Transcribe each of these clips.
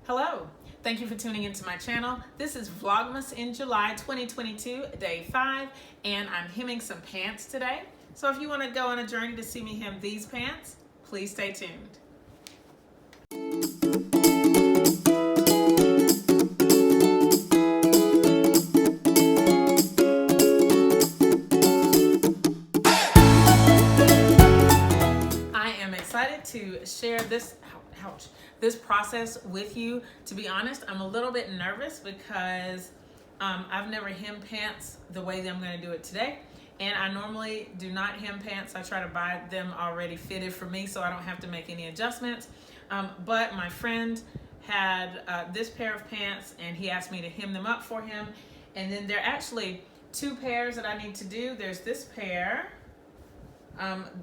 Hello, thank you for tuning into my channel. This is Vlogmas in July 2022, day 5, and I'm hemming some pants today. So if you want to go on a journey to see me hem these pants, please stay tuned. I am excited to share this process with you. To be honest, I'm a little bit nervous because I've never hemmed pants the way that I'm going to do it today. And I normally do not hem pants. I try to buy them already fitted for me so I don't have to make any adjustments. But my friend had this pair of pants and he asked me to hem them up for him. And then there are actually two pairs that I need to do. There's this pair.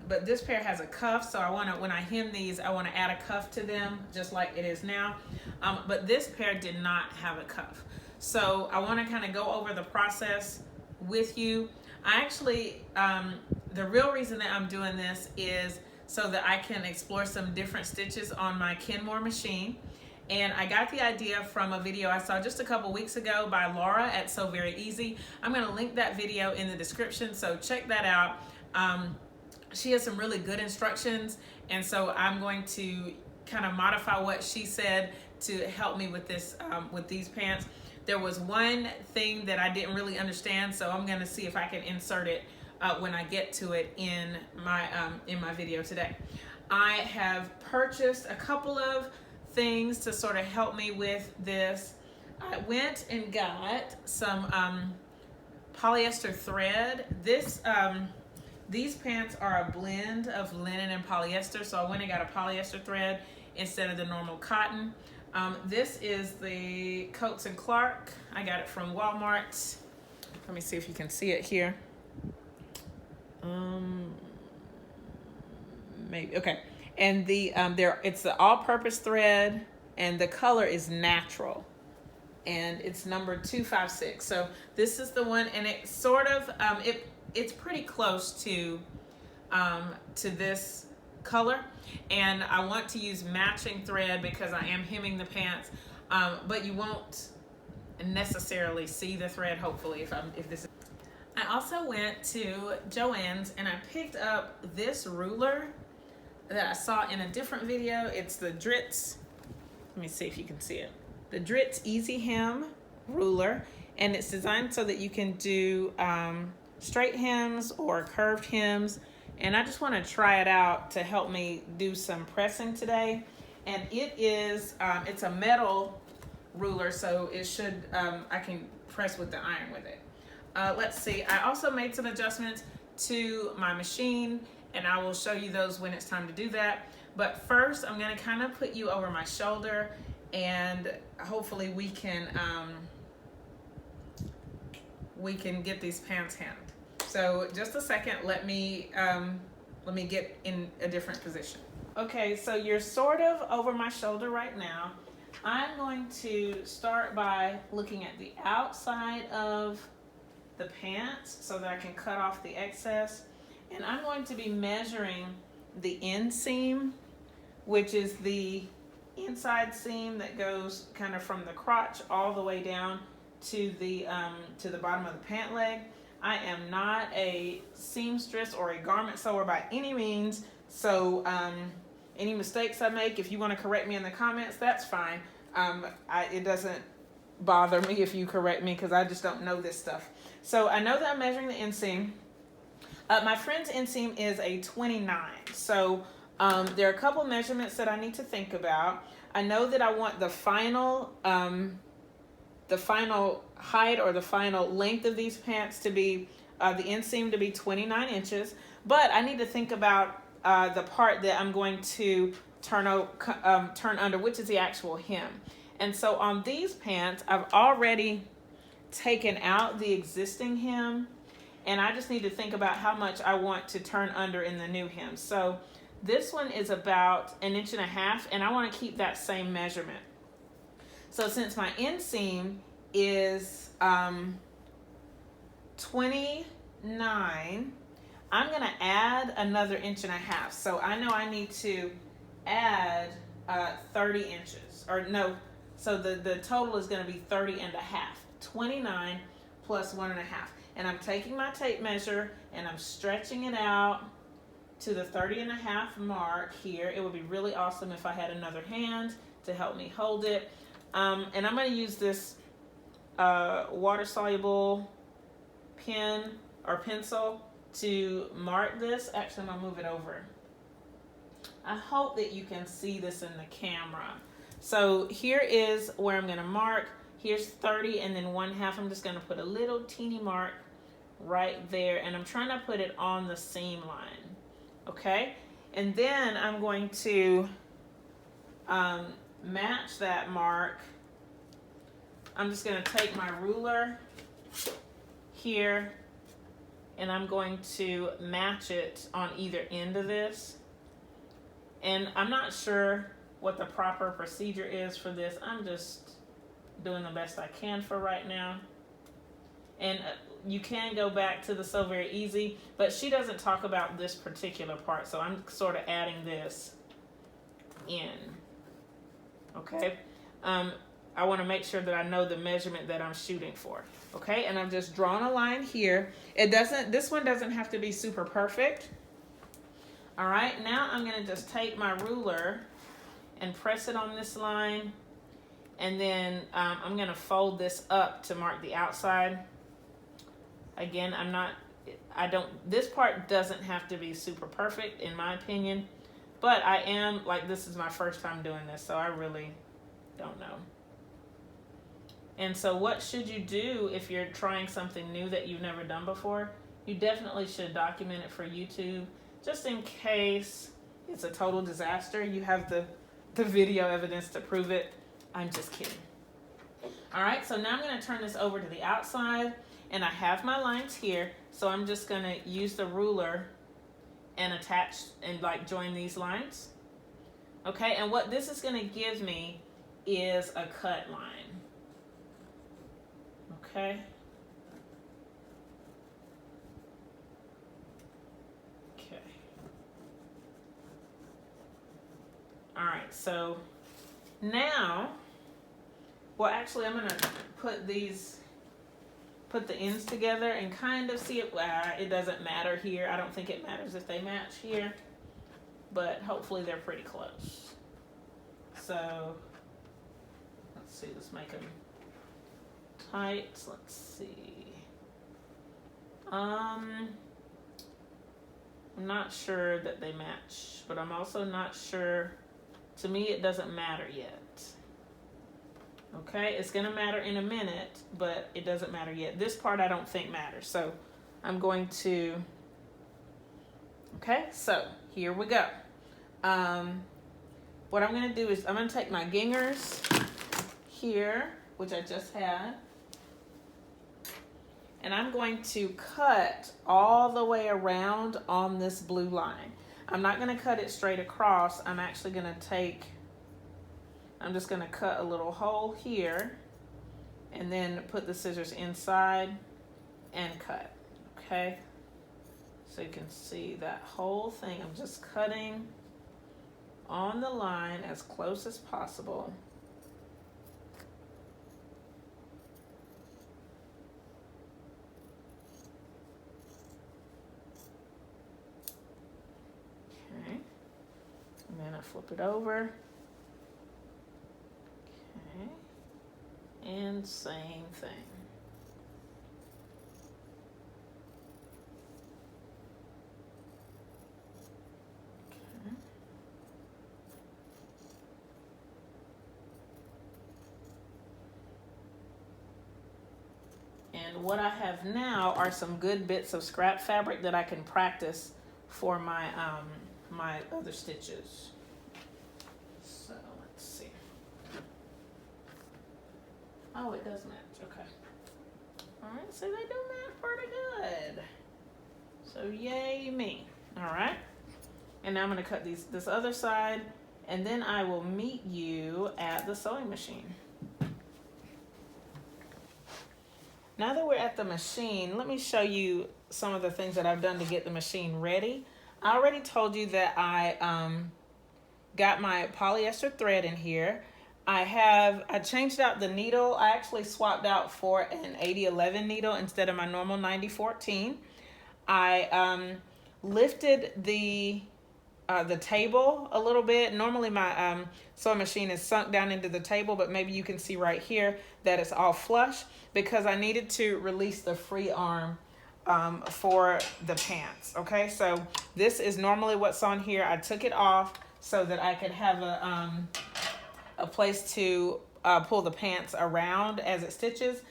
But this pair has a cuff, so when I hem these, I want to add a cuff to them, just like it is now. But this pair did not have a cuff. So I want to kind of go over the process with you. I actually, the real reason that I'm doing this is so that I can explore some different stitches on my Kenmore machine. And I got the idea from a video I saw just a couple weeks ago by Laura at SewVeryEasy. I'm going to link that video in the description, so check that out. She has some really good instructions, and so I'm going to kind of modify what she said to help me with this, with these pants. There was one thing that I didn't really understand, so I'm going to see if I can insert it when I get to it in my video today. I have purchased a couple of things to sort of help me with this. I went and got some polyester thread. These pants are a blend of linen and polyester, so I went and got a polyester thread instead of the normal cotton. This is the Coats & Clark. I got it from Walmart. Let me see if you can see it here. Maybe, okay. And it's the all-purpose thread, and the color is natural. And it's number 256. So this is the one, and it sort of, it's pretty close to this color, and I want to use matching thread because I am hemming the pants, but you won't necessarily see the thread, hopefully, if this is. I also went to Joann's and I picked up this ruler that I saw in a different video. It's the Dritz, let me see if you can see it, the Dritz Easy Hem ruler, and it's designed so that you can do straight hems or curved hems, and I just want to try it out to help me do some pressing today. And it is it's a metal ruler, so it should I can press with the iron with it. Let's see, I also made some adjustments to my machine, and I will show you those when it's time to do that. But first I'm going to kind of put you over my shoulder, and hopefully we can get these pants hemmed. So just a second, let me get in a different position. Okay, so you're sort of over my shoulder right now. I'm going to start by looking at the outside of the pants so that I can cut off the excess. And I'm going to be measuring the inseam, which is the inside seam that goes kind of from the crotch all the way down to the bottom of the pant leg. I am not a seamstress or a garment sewer by any means, so any mistakes I make, if you want to correct me in the comments, that's fine. It doesn't bother me if you correct me because I just don't know this stuff. So I know that I'm measuring the inseam. My friend's inseam is a 29, so there are a couple measurements that I need to think about. I know that I want the final height or the final length of these pants to be, the inseam to be 29 inches, but I need to think about the part that I'm going to turn under, which is the actual hem. And so on these pants, I've already taken out the existing hem, and I just need to think about how much I want to turn under in the new hem. So this one is about 1.5 inches, and I want to keep that same measurement. So since my inseam is 29, I'm going to add another 1.5 inches. So I know I need to add 30 inches, or no, So the total is going to be 30 and a half. 29 plus 1 1/2. And I'm taking my tape measure and I'm stretching it out to the 30 and a half mark here. It would be really awesome if I had another hand to help me hold it. And I'm going to use this water-soluble pen or pencil to mark this. Actually, I'm going to move it over. I hope that you can see this in the camera. So here is where I'm going to mark. Here's 30 and then 1/2. I'm just going to put a little teeny mark right there. And I'm trying to put it on the seam line. Okay? And then I'm going to match that mark. I'm just going to take my ruler here and I'm going to match it on either end of this. And I'm not sure what the proper procedure is for this. I'm just doing the best I can for right now. And you can go back to the SewVeryEasy, but she doesn't talk about this particular part, so I'm sort of adding this in. Okay? I want to make sure that I know the measurement that I'm shooting for. Okay? And I'm just drawing a line here. This one doesn't have to be super perfect. All right, now I'm going to just take my ruler and press it on this line. And then I'm going to fold this up to mark the outside. Again, this part doesn't have to be super perfect in my opinion. But I am, this is my first time doing this, so I really don't know. And so what should you do if you're trying something new that you've never done before? You definitely should document it for YouTube. Just in case it's a total disaster, you have the video evidence to prove it. I'm just kidding. All right, so now I'm going to turn this over to the outside, and I have my lines here, so I'm just going to use the ruler and attach and join these lines. Okay, and what this is going to give me is a cut line. Okay. All right, so now, well, actually, I'm going to put the ends together and kind of see it. It doesn't matter here. I don't think it matters if they match here, but hopefully they're pretty close. So, let's see, let's make them tight. Let's see. I'm not sure that they match, but I'm also not sure. To me, it doesn't matter yet. Okay, it's going to matter in a minute, but it doesn't matter yet. This part I don't think matters, so I'm going to, okay, so here we go. What I'm going to do is I'm going to take my gingers here, which I just had, and I'm going to cut all the way around on this blue line. I'm not going to cut it straight across. I'm actually going to I'm just going to cut a little hole here and then put the scissors inside and cut. Okay? So you can see that whole thing. I'm just cutting on the line as close as possible. And then I flip it over. Okay. And same thing. Okay. And what I have now are some good bits of scrap fabric that I can practice for my my other stitches. So let's see. Oh, it does match. Okay. All right. So they do match pretty good. So yay me. All right. And now I'm going to cut this other side, and then I will meet you at the sewing machine. Now that we're at the machine, let me show you some of the things that I've done to get the machine ready. I already told you that I got my polyester thread in here. I changed out the needle. I actually swapped out for an 8011 needle instead of my normal 9014. I lifted the table a little bit. Normally my sewing machine is sunk down into the table, but maybe you can see right here that it's all flush because I needed to release the free arm for the pants. Okay, so this is normally what's on here. I took it off so that I could have a place to pull the pants around as it stitches.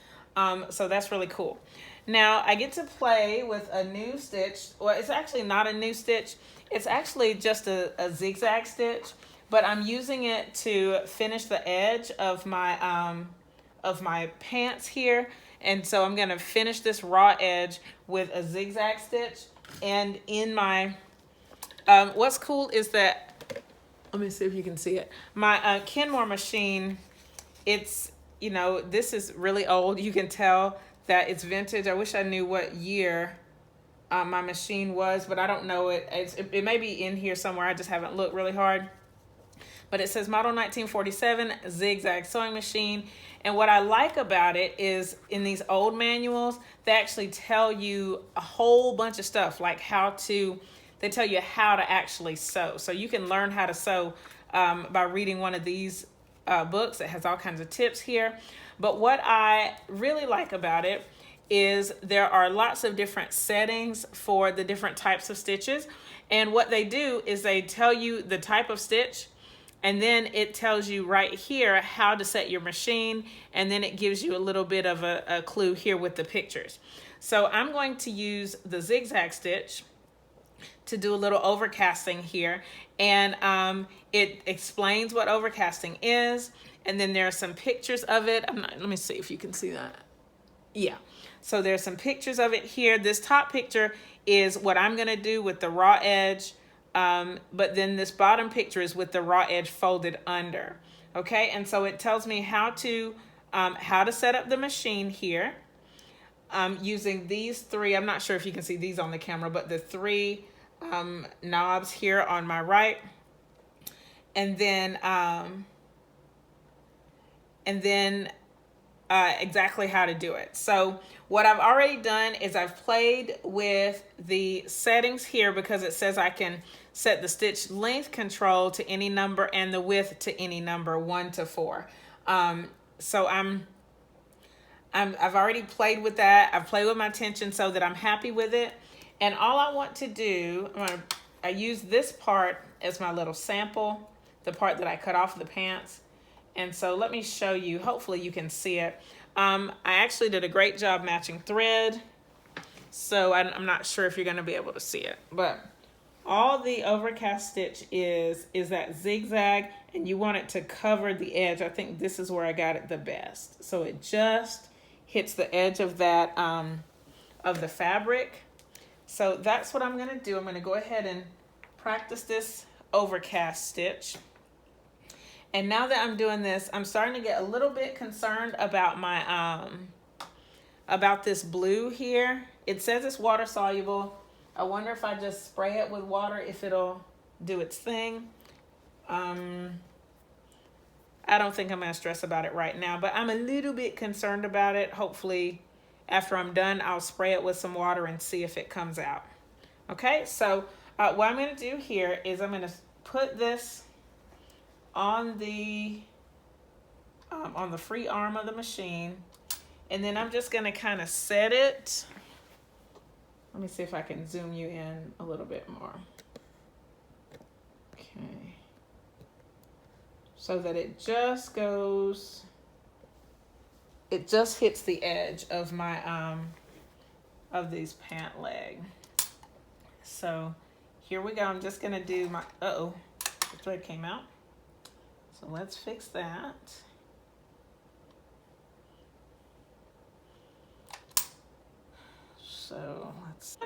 So that's really cool. Now I get to play with a new stitch. Well, it's actually not a new stitch. It's actually just a zigzag stitch, but I'm using it to finish the edge of my pants here. And so I'm gonna finish this raw edge with a zigzag stitch. And in my, what's cool is that, let me see if you can see it. My Kenmore machine, it's, you know, this is really old. You can tell that it's vintage. I wish I knew what year my machine was, but I don't know it. It may be in here somewhere. I just haven't looked really hard. But it says model 1947 zigzag sewing machine. And what I like about it is in these old manuals, they actually tell you a whole bunch of stuff, like they tell you how to actually sew. So you can learn how to sew by reading one of these books that has all kinds of tips here. But what I really like about it is there are lots of different settings for the different types of stitches. And what they do is they tell you the type of stitch, and then it tells you right here how to set your machine, and then it gives you a little bit of a clue here with the pictures. So I'm going to use the zigzag stitch to do a little overcasting here, and it explains what overcasting is, and then there are some pictures of it. Let me see if you can see that. Yeah, so there's some pictures of it here. This top picture is what I'm gonna do with the raw edge, but then this bottom picture is with the raw edge folded under. Okay, and so it tells me how to set up the machine here using these three. I'm not sure if you can see these on the camera, but the three knobs here on my right, and then exactly how to do it. So what I've already done is I've played with the settings here because it says I can set the stitch length control to any number and the width to any number, 1 to 4. So I've already played with that. I've played with my tension so that I'm happy with it. And all I want to do, I use this part as my little sample, the part that I cut off the pants. And so let me show you, hopefully you can see it. I actually did a great job matching thread. So I'm not sure if you're gonna be able to see it, but all the overcast stitch is that zigzag, and you want it to cover the edge. I think this is where I got it the best. So it just hits the edge of that, of the fabric. So that's what I'm gonna do. I'm gonna go ahead and practice this overcast stitch. And now that I'm doing this, I'm starting to get a little bit concerned about my, about this blue here. It says it's water soluble. I wonder if I just spray it with water, if it'll do its thing. I don't think I'm gonna stress about it right now, but I'm a little bit concerned about it. Hopefully after I'm done, I'll spray it with some water and see if it comes out. Okay, so what I'm gonna do here is I'm gonna put this on the free arm of the machine, and then I'm just gonna kind of set it. Let me see if I can zoom you in a little bit more. Okay, so that it just goes, it just hits the edge of my of these pant leg. So here we go. I'm just gonna do my, the thread came out. So let's fix that. So let's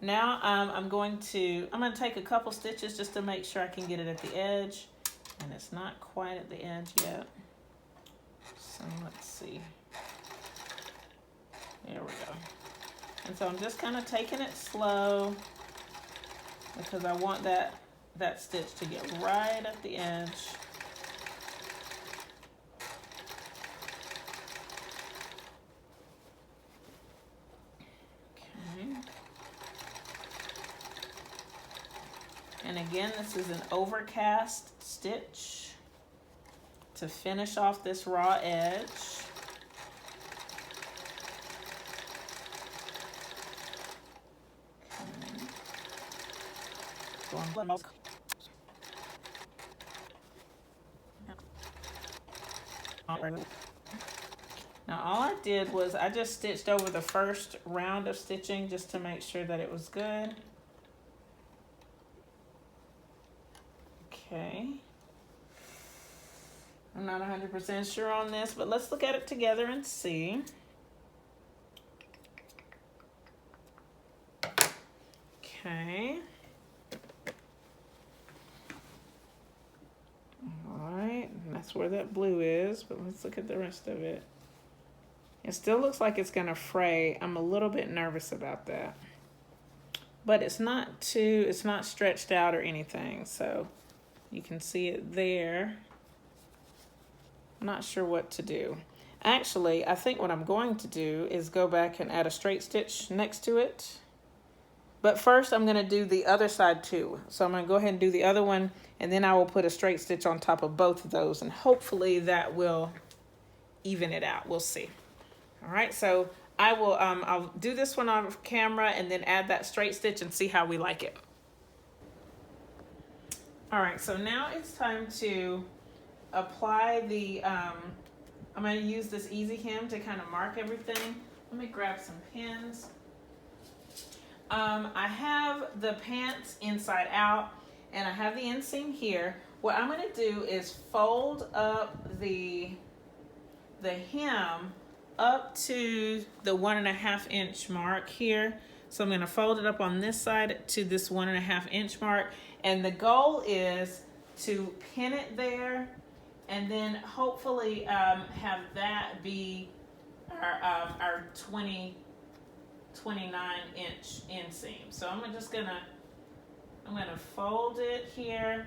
now I'm going to take a couple stitches just to make sure I can get it at the edge, and it's not quite at the edge yet. So let's see. There we go. And so I'm just kind of taking it slow because I want that stitch to get right at the edge. Okay. And again, this is an overcast stitch to finish off this raw edge. Now all I did was I just stitched over the first round of stitching just to make sure that it was good. Okay. I'm not 100% sure on this, but let's look at it together and see. Okay. All right, and that's where that blue is, but let's look at the rest of it. It still looks like it's gonna fray. I'm a little bit nervous about that. But it's not stretched out or anything, so you can see it there. I'm not sure what to do. Actually, I think what I'm going to do is go back and add a straight stitch next to it. But first I'm gonna do the other side too. So I'm gonna go ahead and do the other one, and then I will put a straight stitch on top of both of those, and hopefully that will even it out. We'll see. All right, so I will I'll do this one off camera and then add that straight stitch and see how we like it. All right, so now it's time to apply the I'm going to use this easy hem to kind of mark everything. Let me grab some pins. I have the pants inside out and I have the inseam here. What I'm going to do is fold up the hem up to the 1.5 inch mark here. So I'm going to fold it up on this side to this 1.5 inch mark, and the goal is to pin it there and then hopefully have that be our 29 inch inseam. So I'm gonna fold it here,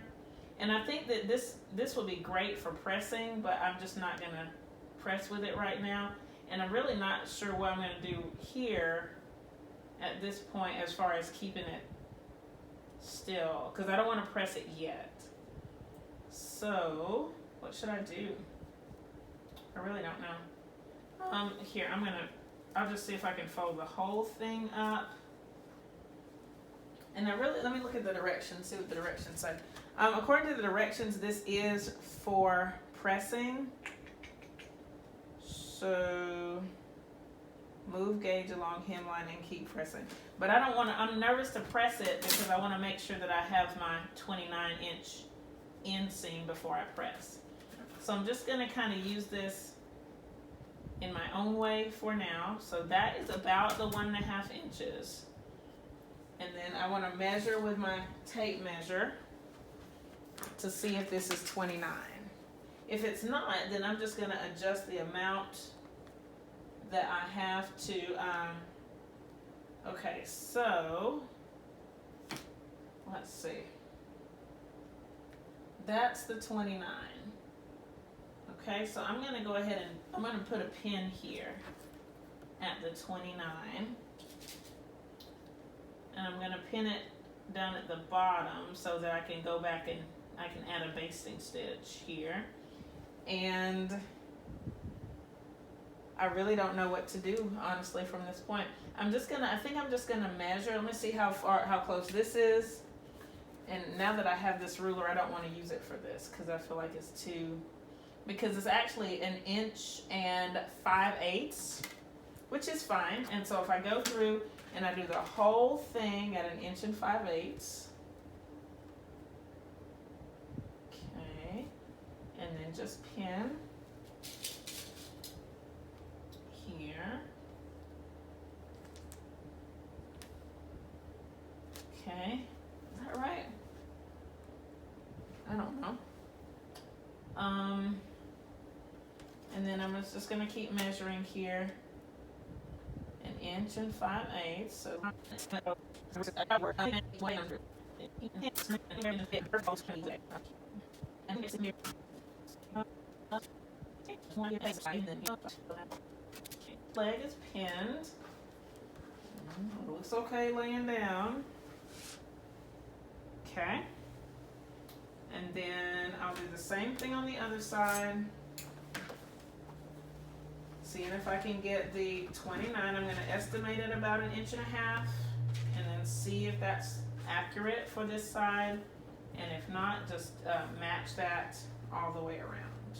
and I think that this will be great for pressing, but I'm just not gonna press with it right now, and I'm really not sure what I'm gonna do here at this point as far as keeping it still, because I don't want to press it yet. So what should I do? I really don't know. Here, I'll just see if I can fold the whole thing up. And let me look at the directions, see what the directions say. According to the directions, this is for pressing. So move gauge along hemline and keep pressing. But I don't want to, I'm nervous to press it because I want to make sure that I have my 29 inch inseam before I press. So I'm just going to kind of use this in my own way for now. So that is about the 1.5 inches. And then I want to measure with my tape measure to see if this is 29. If it's not, then I'm just going to adjust the amount that I have to, okay, so let's see. That's the 29. Okay, so I'm going to go ahead and I'm going to put a pin here at the 29. And I'm going to pin it down at the bottom so that I can go back and I can add a basting stitch here. And I really don't know what to do, honestly, from this point. I think I'm just gonna measure. Let me see how close this is. And now that I have this ruler, I don't want to use it for this because I feel like it's because it's actually 1 5/8 inches, which is fine. And so if I go through and I do the whole thing at 1 5/8 inches, okay, and then just pin here. Okay, is that right? I don't know. And then I'm just gonna keep measuring here 1 inch and 5/8. So leg is pinned. It looks okay laying down. Okay. And then I'll do the same thing on the other side. Seeing if I can get the 29. I'm going to estimate it about 1.5 inches, and then see if that's accurate for this side. And if not, just match that all the way around.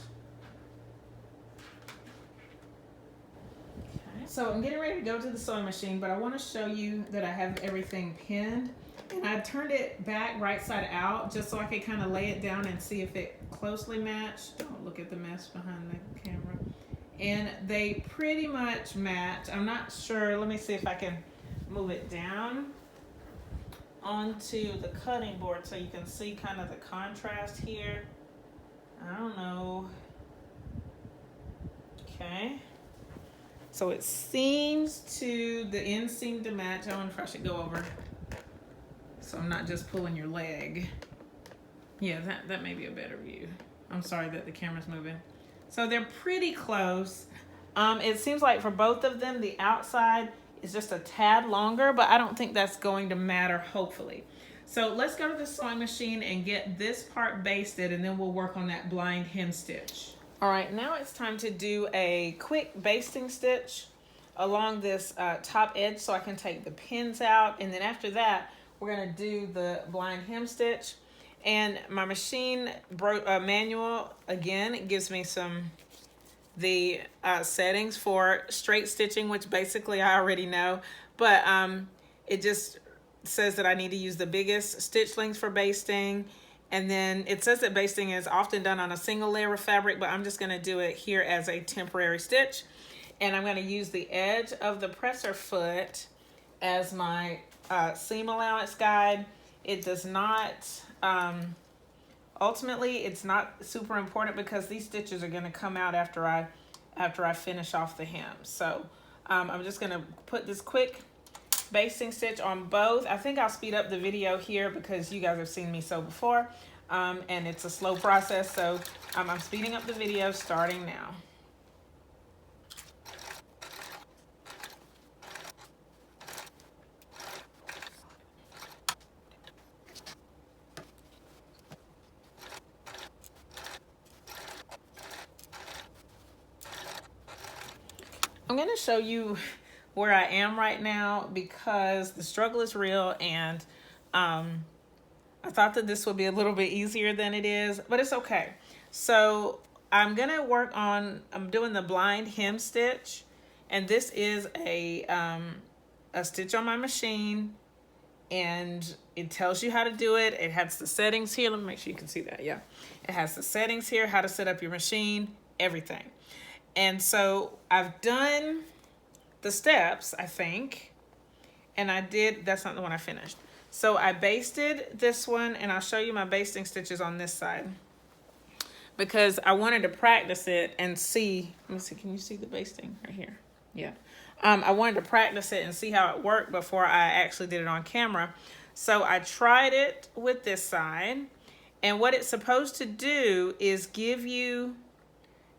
Okay. So I'm getting ready to go to the sewing machine, but I want to show you that I have everything pinned. And I turned it back right side out just so I could kind of lay it down and see if it closely matched. Don't look at the mess behind the camera. And they pretty much match. I'm not sure. Let me see if I can move it down onto the cutting board so you can see kind of the contrast here. I don't know. Okay. So it seems to, the ends seem to match. I wonder if I should go over so I'm not just pulling your leg. Yeah, that may be a better view. I'm sorry that the camera's moving. So they're pretty close. It seems like for both of them, the outside is just a tad longer, but I don't think that's going to matter, hopefully. So let's go to the sewing machine and get this part basted, and then we'll work on that blind hem stitch. All right, now it's time to do a quick basting stitch along this top edge so I can take the pins out, and then after that, we're gonna do the blind hem stitch. And my machine manual, again, it gives me the settings for straight stitching, which basically I already know, but it just says that I need to use the biggest stitch length for basting. And then it says that basting is often done on a single layer of fabric, but I'm just gonna do it here as a temporary stitch. And I'm gonna use the edge of the presser foot as my seam allowance guide. It does not, ultimately it's not super important because these stitches are gonna come out after I finish off the hem. So I'm just gonna put this quick basting stitch on both. I think I'll speed up the video here because you guys have seen me sew before, and it's a slow process. So I'm speeding up the video starting now. I'm going to show you where I am right now because the struggle is real, and I thought that this would be a little bit easier than it is, but it's okay. So I'm going to work on, I'm doing the blind hem stitch, and this is a stitch on my machine, and it tells you how to do it. It has the settings here. Let me make sure you can see that. Yeah, it has the settings here, how to set up your machine, everything. And so I've done the steps, I think, and that's not the one I finished. So I basted this one, and I'll show you my basting stitches on this side because I wanted to practice it and see. Let me see, can you see the basting right here? Yeah. I wanted to practice it and see how it worked before I actually did it on camera. So I tried it with this side, and what it's supposed to do is give you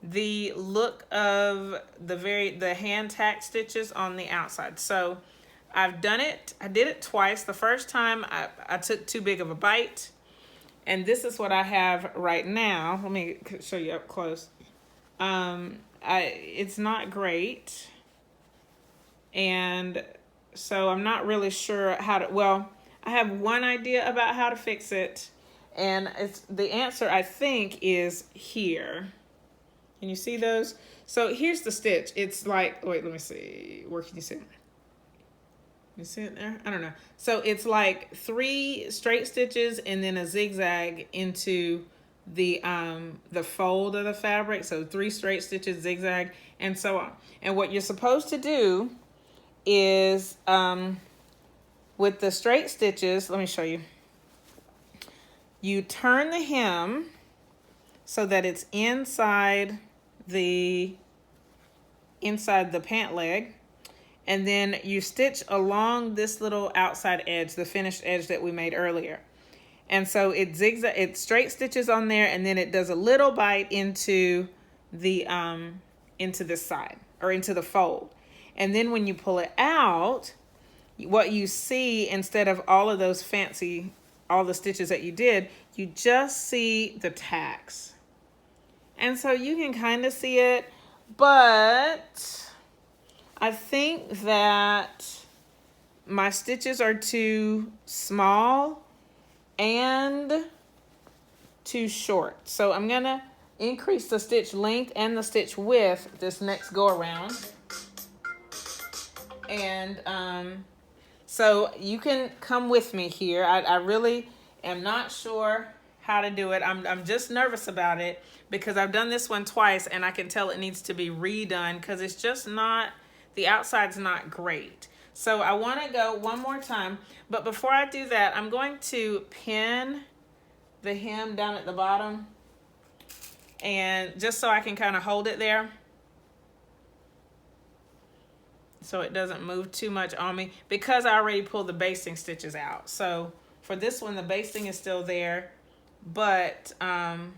the look of the hand tack stitches on the outside. So I've done it. I did it twice. The first time I took too big of a bite, and this is what I have right now. Let me show you up close. It's not great, and so I'm not really sure how to, well, I have one idea about how to fix it, and the answer I think is here. Can you see those? So here's the stitch. It's like, wait, let me see. Where can you see it? You see it there? I don't know. So it's like 3 straight stitches and then a zigzag into the fold of the fabric. So 3 straight stitches, zigzag, and so on. And what you're supposed to do is with the straight stitches, let me show you. You turn the hem so that it's inside the pant leg, and then you stitch along this little outside edge, the finished edge that we made earlier. And so it zigzag, it straight stitches on there, and then it does a little bite into the into this side, or into the fold. And then when you pull it out, what you see, instead of all of those fancy, all the stitches that you did, you just see the tacks. And so you can kind of see it, but I think that my stitches are too small and too short. So I'm gonna increase the stitch length and the stitch width this next go around. And so you can come with me here. I really am not sure how to do it. I'm just nervous about it because I've done this one twice and I can tell it needs to be redone because it's just not, the outside's not great. So I want to go one more time, but before I do that, I'm going to pin the hem down at the bottom, and just so I can kind of hold it there so it doesn't move too much on me, because I already pulled the basting stitches out. So for this one, the basting is still there, but I'm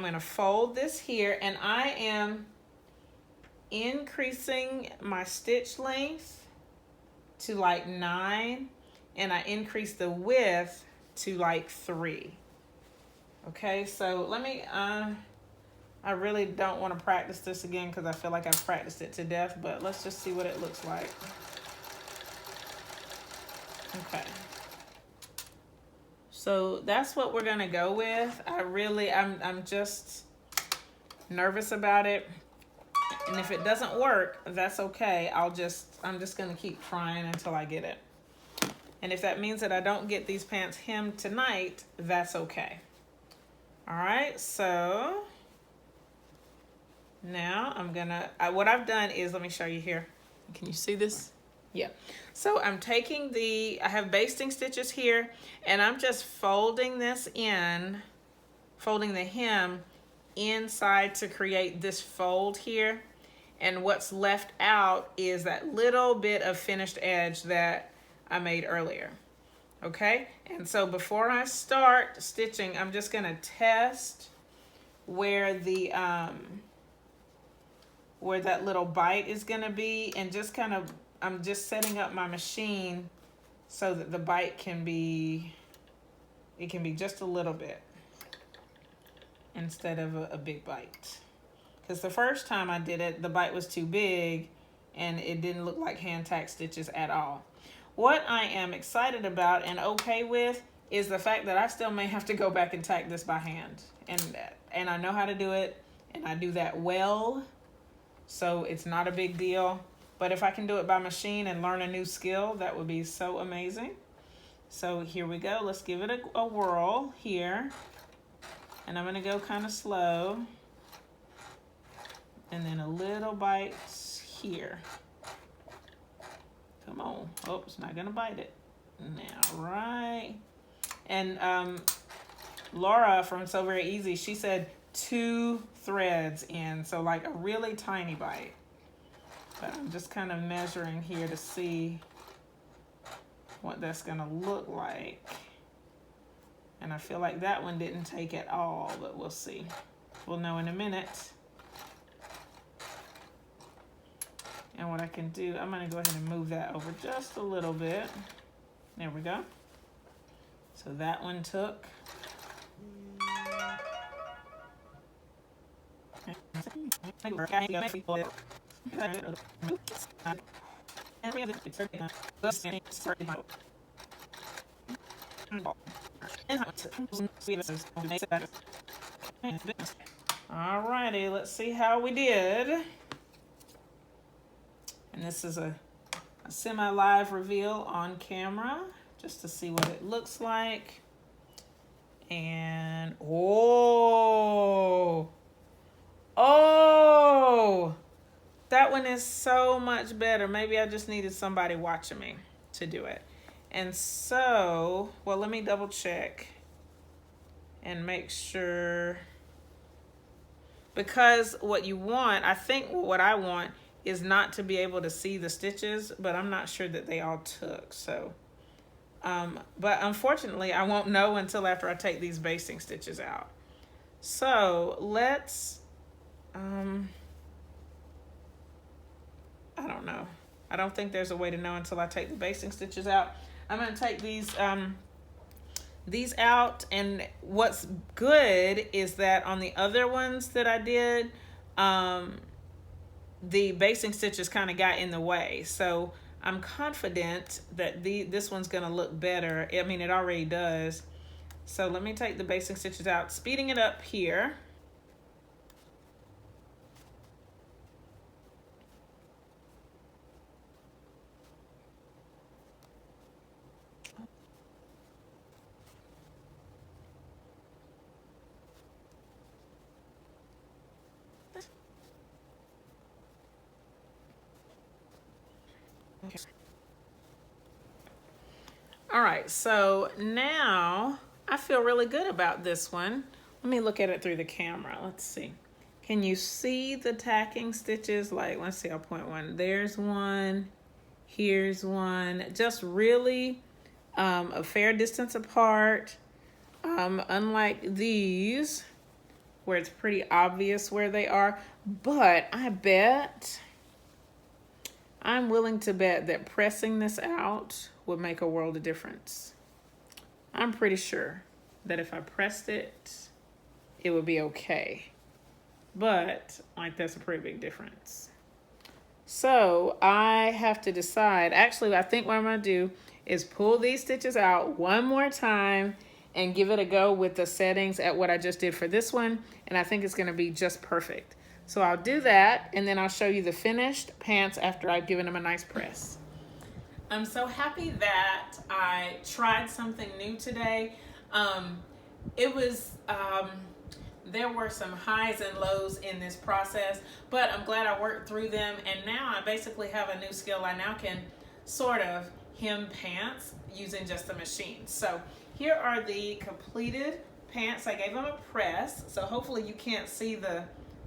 gonna fold this here, and I am increasing my stitch length to like 9, and I increase the width to like 3. Okay, so let me, I really don't want to practice this again because I feel like I've practiced it to death, but let's just see what it looks like. Okay. So that's what we're gonna go with. I'm just nervous about it. And if it doesn't work, that's okay. I'm just gonna keep trying until I get it. And if that means that I don't get these pants hemmed tonight, that's okay. All right, so now I'm gonna, what I've done is, let me show you here. Can you see this? Yeah. So I'm taking I have basting stitches here, and I'm just folding this in, folding the hem inside to create this fold here. And what's left out is that little bit of finished edge that I made earlier. Okay, and so before I start stitching, I'm just gonna test where the where that little bite is gonna be, and just kind of, I'm just setting up my machine so that the bite can be, it can be just a little bit instead of a big bite. Because the first time I did it, the bite was too big and it didn't look like hand tack stitches at all. What I am excited about and okay with is the fact that I still may have to go back and tack this by hand. And I know how to do it, and I do that well, so it's not a big deal. But if I can do it by machine and learn a new skill, that would be so amazing. So here we go. Let's give it a whirl here. And I'm gonna go kind of slow. And then a little bite here. Come on. Oh, it's not gonna bite it. Now, right. And Laura from SewVeryEasy, she said 2 threads in, so like a really tiny bite. But I'm just kind of measuring here to see what that's gonna look like. And I feel like that one didn't take at all, but we'll see. We'll know in a minute. And what I can do, I'm gonna go ahead and move that over just a little bit. There we go. So that one took. Alrighty, let's see how we did. And this is a semi-live reveal on camera, just to see what it looks like. And oh, that one is so much better. Maybe I just needed somebody watching me to do it. And so, well, let me double check and make sure. because what you want, I think what I want is not to be able to see the stitches, but I'm not sure that they all took. So, but unfortunately, I won't know until after I take these basting stitches out. So let's, I don't know. I don't think there's a way to know until I take the basting stitches out. I'm going to take these out, and what's good is that on the other ones that I did, the basting stitches kind of got in the way. So I'm confident that this one's going to look better. I mean, it already does. So let me take the basting stitches out, speeding it up here. Okay. All right, so now I feel really good about this one. Let me look at it through the camera. Let's see. Can you see the tacking stitches? Like, let's see, I'll point one. There's one, here's one. Just really a fair distance apart. Unlike these, where it's pretty obvious where they are. But I bet, I'm willing to bet that pressing this out would make a world of difference. I'm pretty sure that if I pressed it, it would be okay. But, like, that's a pretty big difference. So, I have to decide. Actually, I think what I'm going to do is pull these stitches out one more time and give it a go with the settings at what I just did for this one. And I think it's going to be just perfect. So, I'll do that, and then I'll show you the finished pants after I've given them a nice press. I'm so happy that I tried something new today. There were some highs and lows in this process, but I'm glad I worked through them, and now I basically have a new skill. I now can sort of hem pants using just the machine. So here are the completed pants. I gave them a press, so hopefully you can't see the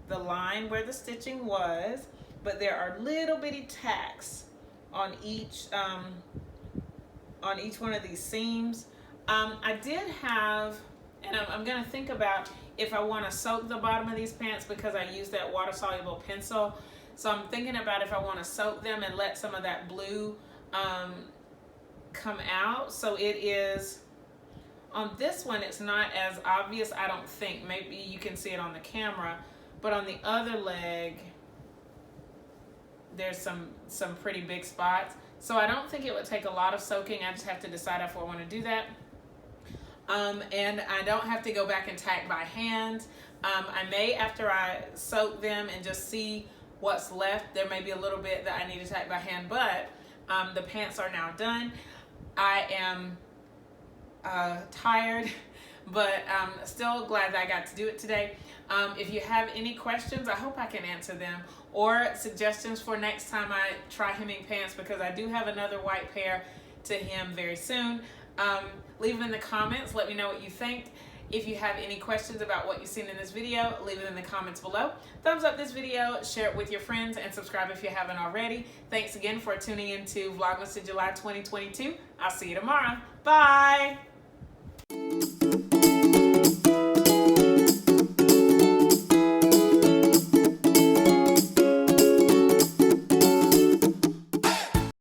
line where the stitching was, but there are little bitty tacks on each one of these seams. I did have, and I'm gonna think about if I want to soak the bottom of these pants because I use that water-soluble pencil. So I'm thinking about if I want to soak them and let some of that blue come out. So it is, on this one, it's not as obvious, I don't think. Maybe you can see it on the camera, but on the other leg, there's some pretty big spots. So I don't think it would take a lot of soaking. I just have to decide if I want to do that. And I don't have to go back and tack by hand. I may, after I soak them and just see what's left, there may be a little bit that I need to tack by hand, but the pants are now done. I am tired, but I'm still glad that I got to do it today. If you have any questions, I hope I can answer them, or suggestions for next time I try hemming pants, because I do have another white pair to hem very soon. Leave them in the comments. Let me know what you think. If you have any questions about what you've seen in this video, leave it in the comments below. Thumbs up this video, share it with your friends, and subscribe if you haven't already. Thanks again for tuning in to Vlogmas in July 2022. I'll see you tomorrow. Bye!